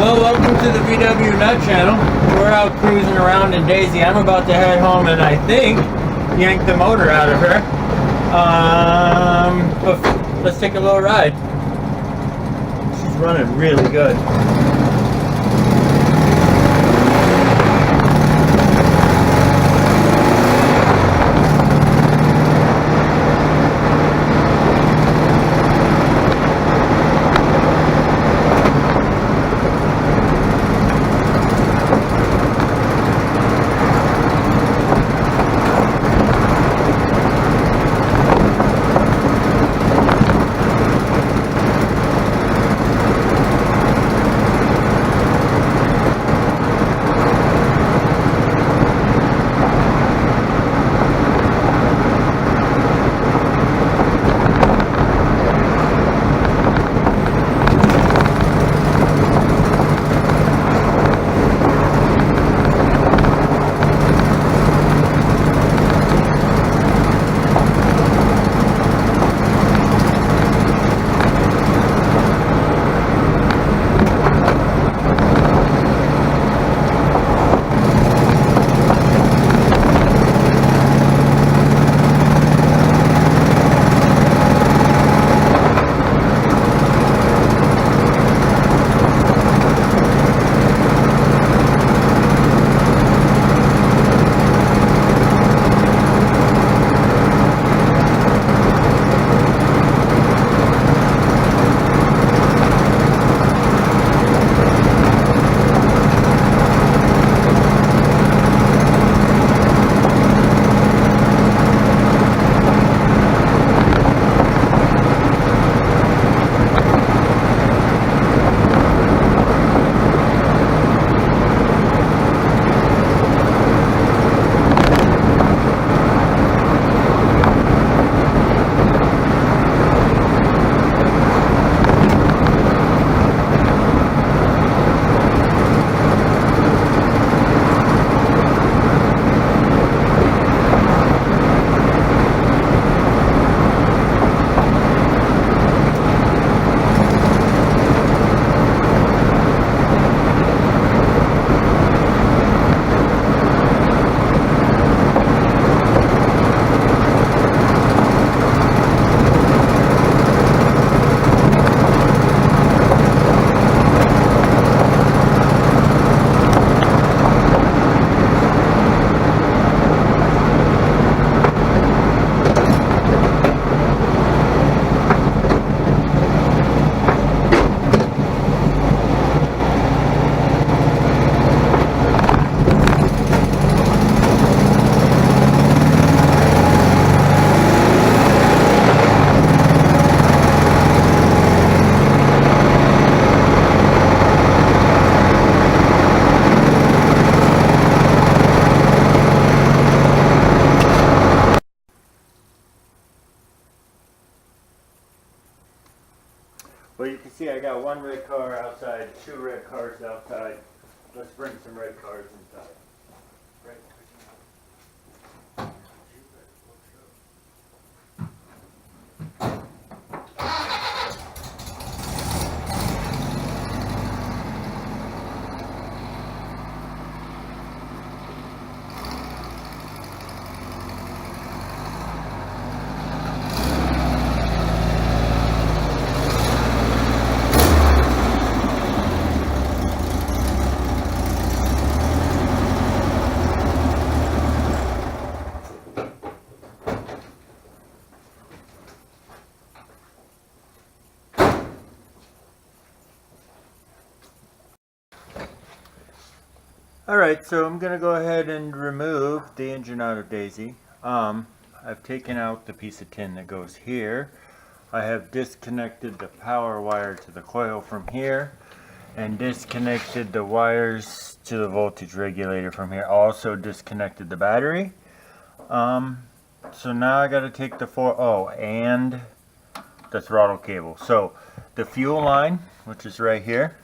Well, welcome to the vwnut channel. We're out cruising around in Daisy. I'm about to head home and I think yank the motor out of her. But let's take a little ride. She's running really good. Well, you can see I got one red car outside, two red cars outside. Let's bring some red cars inside. Right. Alright, so I'm going to go ahead and remove the engine out of Daisy. I've taken out the piece of tin that goes here. I have disconnected the power wire to the coil from here and disconnected the wires to the voltage regulator from here. Also disconnected the battery. So now I got to take the and the throttle cable. So the fuel line, which is right here.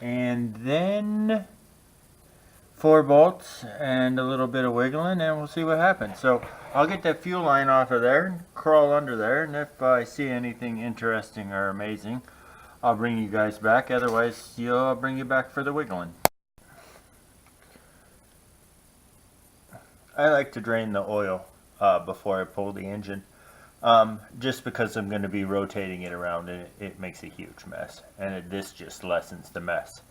And then 4 bolts and a little bit of wiggling, and we'll see what happens. So I'll get that fuel line off of there and crawl under there, and if I see anything interesting or amazing, I'll bring you guys back. Otherwise, I'll bring you back for the wiggling. I like to drain the oil before I pull the engine. Just because I'm going to be rotating it around, and it makes a huge mess, and this just lessens the mess.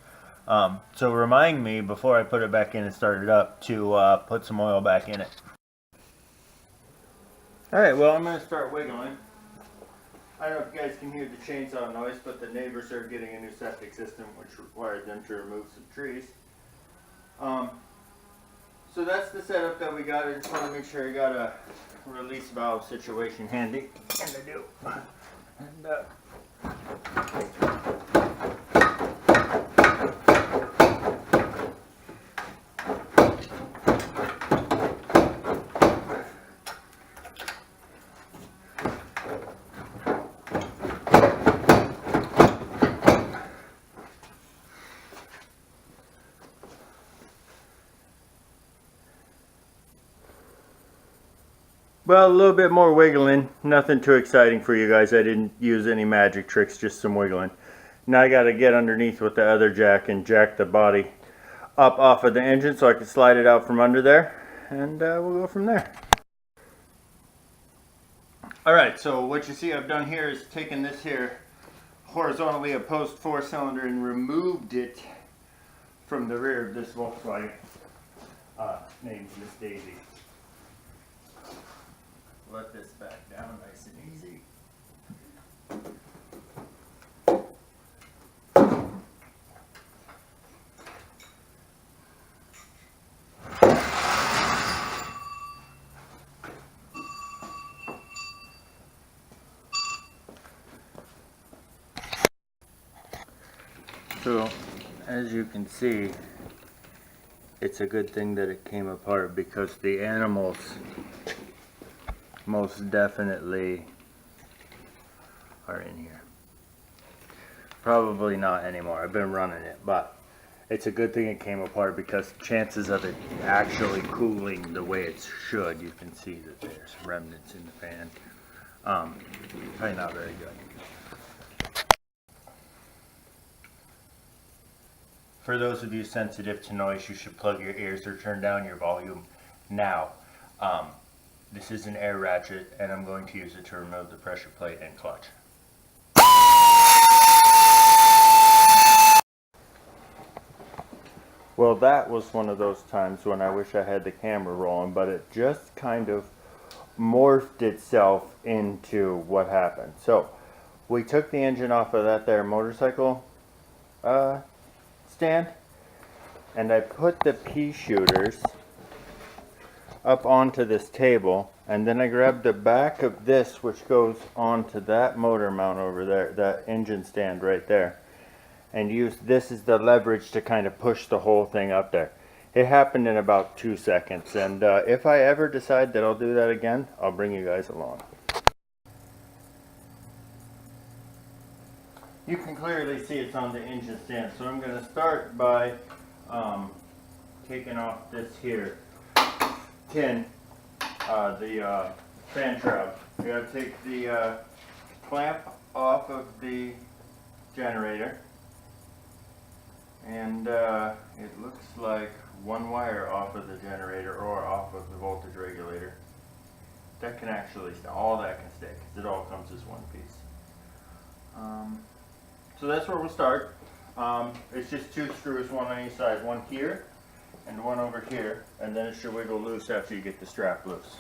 So remind me before I put it back in and start it up to put some oil back in it. Alright, well, I'm going to start wiggling. I don't know if you guys can hear the chainsaw noise, but the neighbors are getting a new septic system which required them to remove some trees. So that's the setup that we got. I just want to make sure I got a release valve situation handy, and I do. And, well, a little bit more wiggling, nothing too exciting for you guys. I didn't use any magic tricks, just some wiggling. Now I got to get underneath with the other jack and jack the body up off of the engine so I can slide it out from under there, and we'll go from there. Alright, so what you see I've done here is taken this here horizontally opposed 4-cylinder and removed it from the rear of this Volkswagen named Miss Daisy. Let this back down nice and easy. So, as you can see, it's a good thing that it came apart because the animals most definitely are in here. Probably not anymore. I've been running it, but it's a good thing it came apart because chances of it actually cooling the way it should, you can see that there's remnants in the fan. Probably not very good. For those of you sensitive to noise, you should plug your ears or turn down your volume now. This is an air ratchet, and I'm going to use it to remove the pressure plate and clutch. Well, that was one of those times when I wish I had the camera rolling, but it just kind of morphed itself into what happened. So, we took the engine off of that there motorcycle stand, and I put the pea shooters up onto this table, and then I grabbed the back of this, which goes onto that motor mount over there, that engine stand right there, and used this as the leverage to kind of push the whole thing up there. It happened in about 2 seconds, and if I ever decide that I'll do that again, I'll bring you guys along. You can clearly see it's on the engine stand, so I'm going to start by taking off this here tin, the fan shroud. I gotta take the clamp off of the generator, and it looks like one wire off of the generator or off of the voltage regulator. That can actually, all that can stay because it all comes as one piece. So that's where we'll start. It's just 2 screws, one on each side, one here and one over here, and then it should wiggle loose after you get the strap loose.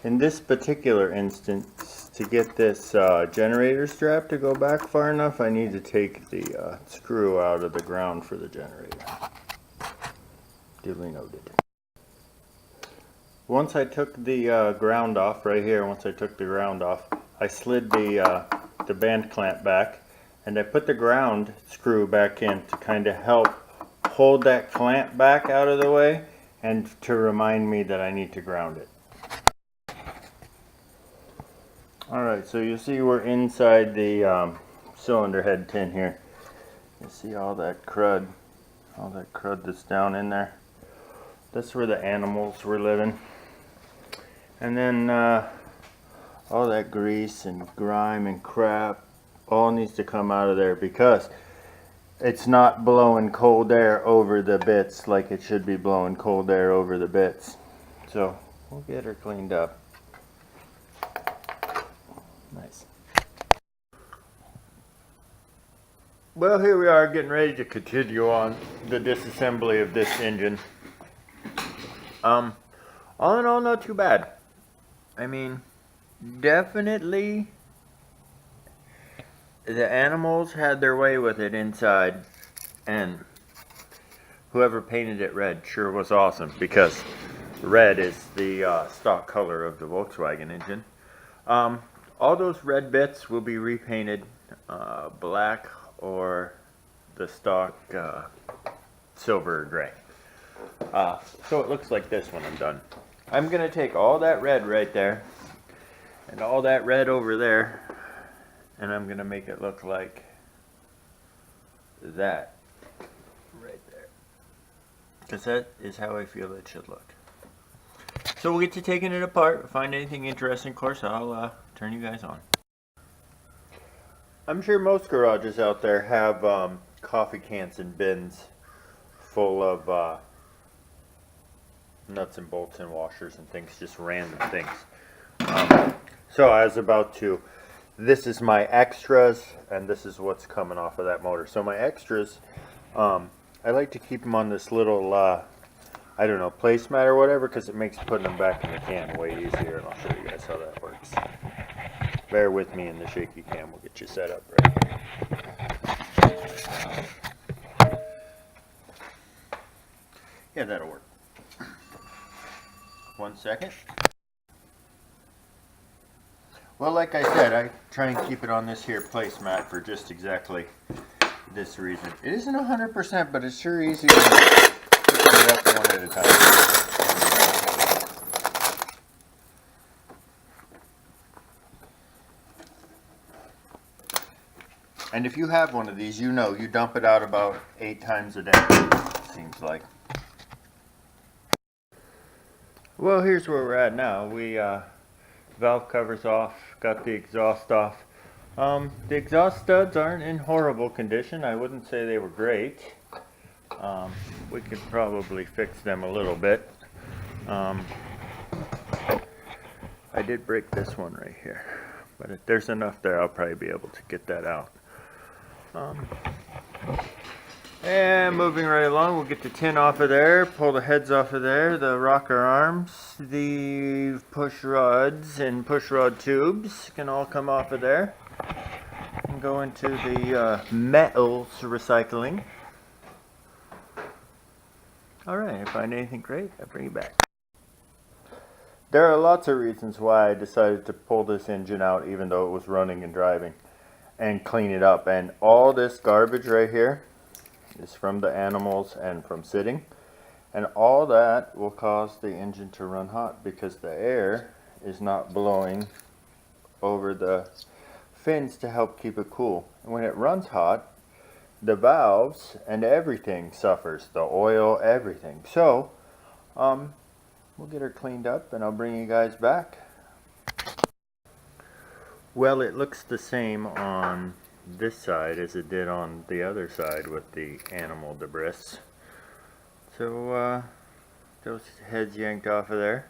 In this particular instance, to get this generator strap to go back far enough, I need to take the screw out of the ground for the generator. Duly noted. Once I took the ground off right here, I slid the band clamp back, and I put the ground screw back in to kind of help hold that clamp back out of the way and to remind me that I need to ground it. Alright, so you see we're inside the cylinder head tin here. You see all that crud that's down in there. That's where the animals were living. And then all that grease and grime and crap all needs to come out of there, because it's not blowing cold air over the bits like it should be blowing cold air over the bits. So we'll get her cleaned up. Nice. Well, here we are getting ready to continue on the disassembly of this engine. All in all, not too bad. I mean, definitely the animals had their way with it inside, and whoever painted it red sure was awesome, because red is the stock color of the Volkswagen engine. All those red bits will be repainted black or the stock silver or gray. So it looks like this when I'm done. I'm going to take all that red right there and all that red over there, and I'm going to make it look like that right there, because that is how I feel it should look. So we'll get to taking it apart. If I find anything interesting, of course, I'll turn you guys on. I'm sure most garages out there have coffee cans and bins full of nuts and bolts and washers and things, just random things. So I was about to, this is my extras, and this is what's coming off of that motor. So my extras, I like to keep them on this little, I don't know, placemat or whatever, because it makes putting them back in the can way easier, and I'll show you guys how that works. Bear with me in the shaky cam, we'll get you set up right here. Yeah, that'll work. 1 second. Well, like I said, I try and keep it on this here placemat for just exactly this reason. It isn't 100%, but it's sure easier to pick it up one at a time. And if you have one of these, you know you dump it out about 8 times a day, seems like. Well, here's where we're at now. We valve covers off, got the exhaust off. The exhaust studs aren't in horrible condition. I wouldn't say they were great. We could probably fix them a little bit. I did break this one right here, but if there's enough there, I'll probably be able to get that out. And moving right along, we'll get the tin off of there, pull the heads off of there, the rocker arms, the push rods and push rod tubes can all come off of there and go into the metals recycling. Alright, if I find anything great, I bring it back. There are lots of reasons why I decided to pull this engine out even though it was running and driving, and clean it up. And all this garbage right here is from the animals and from sitting, and all that will cause the engine to run hot because the air is not blowing over the fins to help keep it cool. And when it runs hot, the valves and everything suffers, the oil, everything. So we'll get her cleaned up and I'll bring you guys back. Well, it looks the same on this side as it did on the other side with the animal debris. So those heads yanked off of there,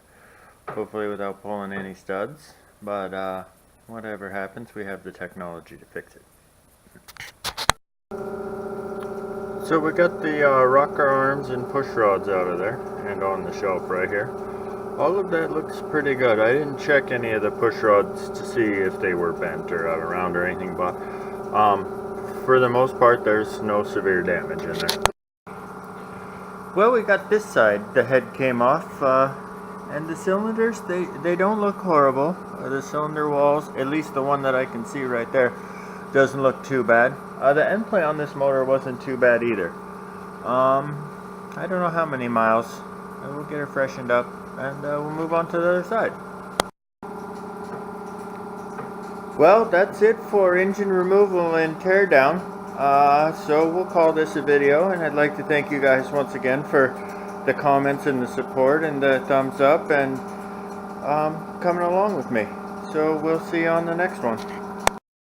hopefully without pulling any studs, but whatever happens, we have the technology to fix it. So we got the rocker arms and push rods out of there and on the shelf right here. All of that looks pretty good. I didn't check any of the push rods to see if they were bent or out of round or anything, but for the most part there's no severe damage in there. Well, we got this side. The head came off and the cylinders, they don't look horrible. The cylinder walls, at least the one that I can see right there, doesn't look too bad. The end plate on this motor wasn't too bad either. I don't know how many miles. We'll get her freshened up and we'll move on to the other side. Well, that's it for engine removal and teardown. So we'll call this a video, and I'd like to thank you guys once again for the comments and the support and the thumbs up and coming along with me. So we'll see you on the next one.